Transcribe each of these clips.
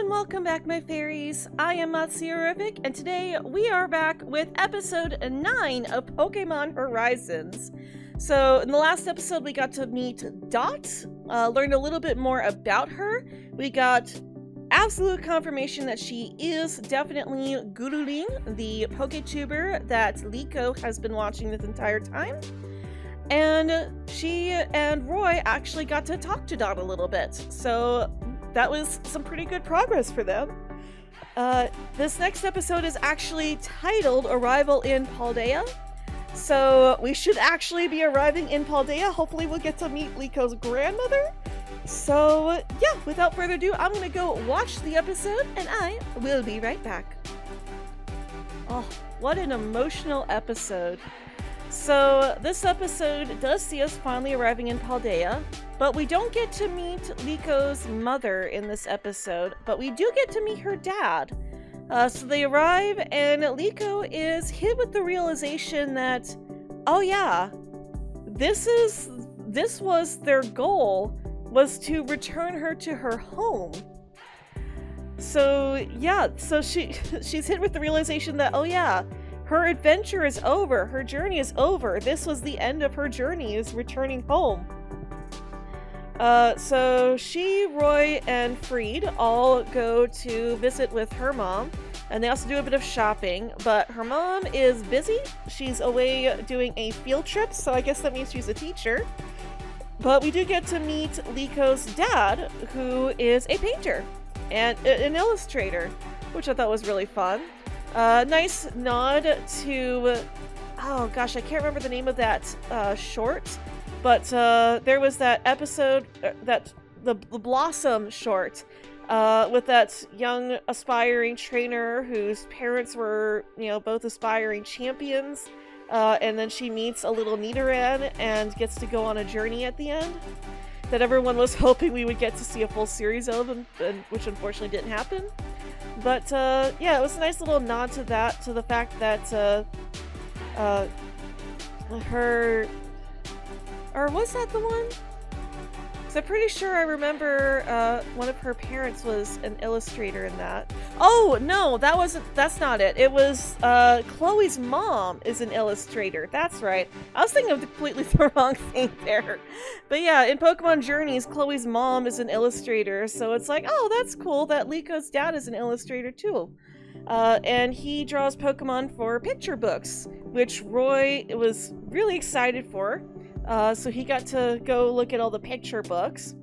and welcome back, my fairies. I am Matsuyorific, and today we are back with episode 9 of Pokemon Horizons. So, in the last episode, we got to meet Dot, learned a little bit more about her. We got absolute confirmation that she is definitely Guruling, the Poketuber that Liko has been watching this entire time. And she and Roy actually got to talk to Dot a little bit, so that was some pretty good progress for them. This next episode is actually titled Arrival in Paldea, so we should actually be arriving in Paldea. Hopefully we'll get to meet Liko's grandmother. So yeah, without further ado, I'm gonna go watch the episode and I will be right back. Oh, what an emotional episode. So this episode does see us finally arriving in Paldea, but we don't get to meet Liko's mother in this episode, but we do get to meet her dad. So they arrive and Liko is hit with the realization that, oh yeah, this was their goal, was to return her to her home. So yeah, so she's hit with the realization that, oh yeah, her adventure is over, her journey is over. This was the end of her journey, is returning home. So she, Roy, and Freed all go to visit with her mom, and they also do a bit of shopping, but her mom is busy. She's away doing a field trip, so I guess that means she's a teacher. But we do get to meet Liko's dad, who is a painter and an illustrator, which I thought was really fun. Nice nod to, oh gosh, I can't remember the name of that short, but there was that episode, the Blossom short, with that young aspiring trainer whose parents were, both aspiring champions, and then she meets a little Nidoran and gets to go on a journey at the end that everyone was hoping we would get to see a full series of, and which unfortunately didn't happen. But yeah, it was a nice little nod to that, to the fact that her, or was that the one? So I'm pretty sure I remember one of her parents was an illustrator in that. Oh no, that's not it. It was Chloe's mom is an illustrator. That's right. I was thinking of completely the wrong thing there. But yeah, in Pokemon Journeys, Chloe's mom is an illustrator, so it's like, oh, that's cool that Liko's dad is an illustrator too. And he draws Pokemon for picture books, which Roy was really excited for. So he got to go look at all the picture books.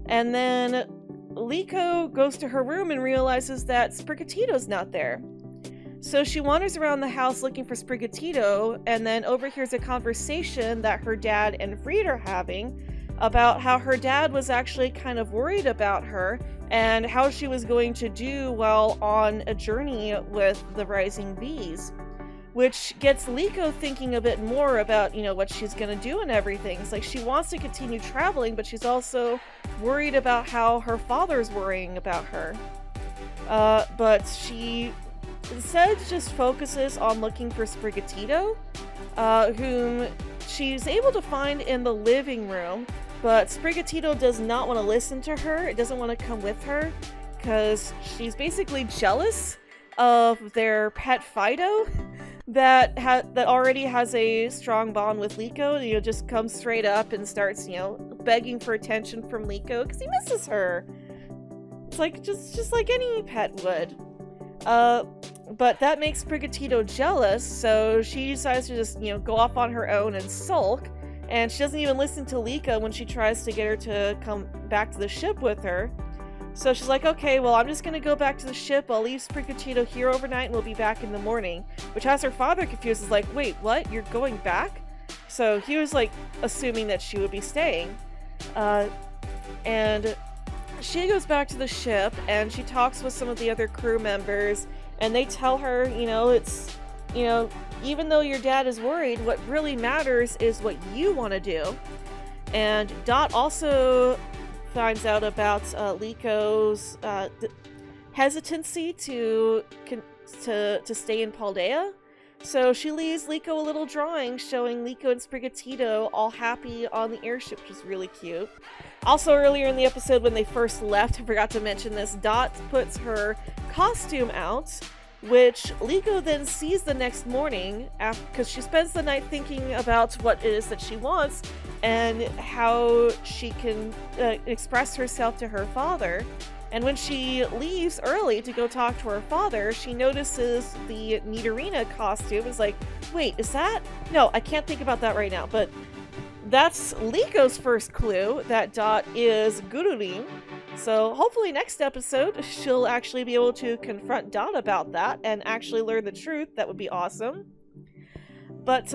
And then Liko goes to her room and realizes that Sprigatito's not there. So she wanders around the house looking for Sprigatito, and then overhears a conversation that her dad and Freed are having about how her dad was actually kind of worried about her and how she was going to do while on a journey with the Rising Bees. Which gets Liko thinking a bit more about, what she's gonna do and everything. It's like she wants to continue traveling, but she's also worried about how her father's worrying about her. But she instead just focuses on looking for Sprigatito, whom she's able to find in the living room, but Sprigatito does not want to listen to her. It doesn't want to come with her, because she's basically jealous of their pet Fido, that already has a strong bond with Liko. Just comes straight up and starts, begging for attention from Liko because he misses her. It's like just like any pet would. But that makes Sprigatito jealous, so she decides to just, go off on her own and sulk. And she doesn't even listen to Liko when she tries to get her to come back to the ship with her. So she's like, okay, well, I'm just gonna go back to the ship. I'll leave Sprigatito here overnight and we'll be back in the morning. Which has her father confused. Is like, wait, what? You're going back? So he was like assuming that she would be staying. And she goes back to the ship and she talks with some of the other crew members, and they tell her, it's, even though your dad is worried, what really matters is what you want to do. And Dot also finds out about Liko's hesitancy to stay in Paldea. So she leaves Liko a little drawing showing Liko and Sprigatito all happy on the airship, which is really cute. Also, earlier in the episode when they first left, I forgot to mention this, Dot puts her costume out, which Liko then sees the next morning because she spends the night thinking about what it is that she wants and how she can express herself to her father. And when she leaves early to go talk to her father, she notices the Nidorina costume. Is like, wait, is that? No, I can't think about that right now. But that's Liko's first clue that Dot is Gururin. So hopefully next episode, she'll actually be able to confront Dot about that and actually learn the truth. That would be awesome. But,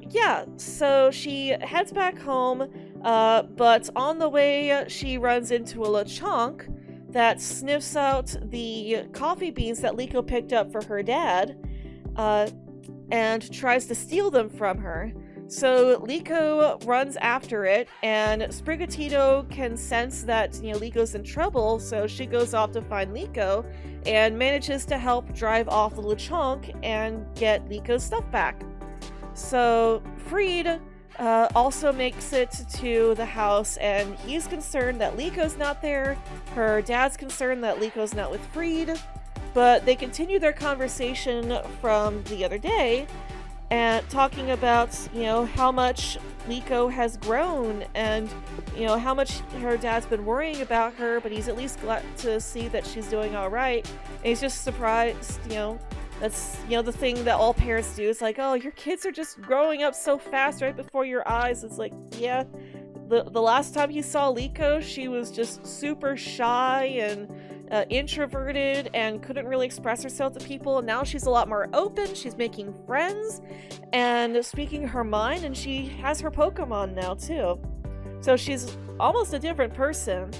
yeah, so she heads back home, but on the way, she runs into a Lechonk that sniffs out the coffee beans that Liko picked up for her dad, and tries to steal them from her. So Liko runs after it, and Sprigatito can sense that, Liko's in trouble, so she goes off to find Liko, and manages to help drive off the Lechonk and get Liko's stuff back. So Fried also makes it to the house, and he's concerned that Liko's not there. Her dad's concerned that Liko's not with Fried, but they continue their conversation from the other day, and talking about, how much Liko has grown and, how much her dad's been worrying about her, but he's at least glad to see that she's doing all right. And he's just surprised, that's, the thing that all parents do. It's like, oh, your kids are just growing up so fast right before your eyes. It's like, yeah, the last time you saw Liko, she was just super shy and introverted and couldn't really express herself to people. And now she's a lot more open. She's making friends and speaking her mind, and she has her Pokemon now too. So she's almost a different person.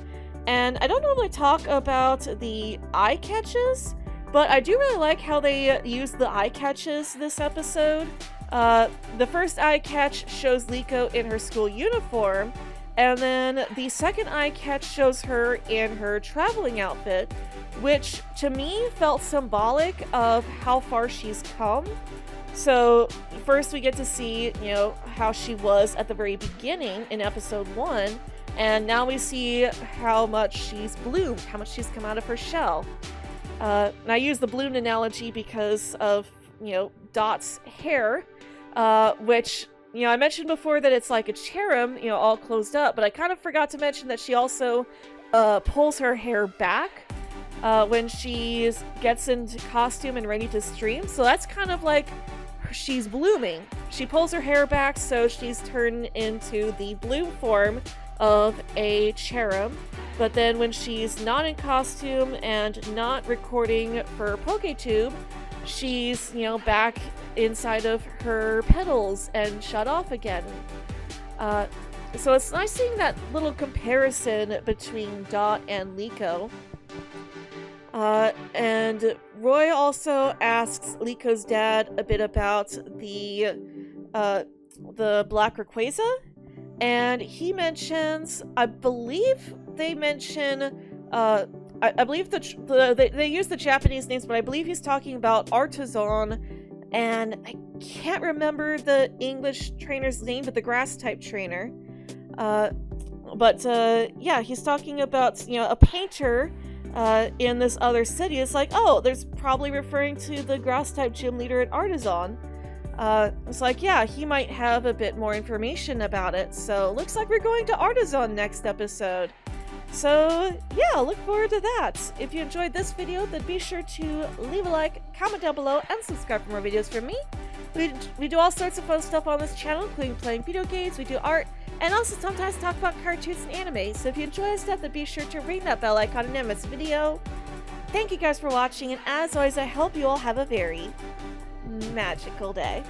And I don't normally talk about the eye catches, but I do really like how they use the eye catches this episode. The first eye catch shows Liko in her school uniform, and then the second eye catch shows her in her traveling outfit, which to me felt symbolic of how far she's come. So first we get to see, how she was at the very beginning in episode 1, and now we see how much she's bloomed, how much she's come out of her shell. And I use the balloon analogy because of, Dot's hair, which, I mentioned before that it's like a cherub, all closed up, but I kind of forgot to mention that she also pulls her hair back when she gets into costume and ready to stream. So that's kind of like she's blooming. She pulls her hair back, so she's turned into the bloom form of a cherub. But then when she's not in costume and not recording for PokeTube, she's, back inside of her petals and shut off again. So it's nice seeing that little comparison between Dot and Liko. And Roy also asks Liko's dad a bit about the Black Rayquaza, and he mentions, I believe they mention, I believe they use the Japanese names, but I believe he's talking about Artazon, and I can't remember the English trainer's name, but the grass-type trainer. Yeah, he's talking about, a painter in this other city. It's like, oh, there's probably referring to the grass-type gym leader at Artazon. It's like, yeah, he might have a bit more information about it. So looks like we're going to Artazon next episode. So yeah, look forward to that. If you enjoyed this video, then be sure to leave a like, comment down below, and subscribe for more videos from me. We do all sorts of fun stuff on this channel, including playing video games, we do art, and also sometimes talk about cartoons and anime. So if you enjoy this stuff, then be sure to ring that bell icon and end this video. Thank you guys for watching, and as always, I hope you all have a very magical day.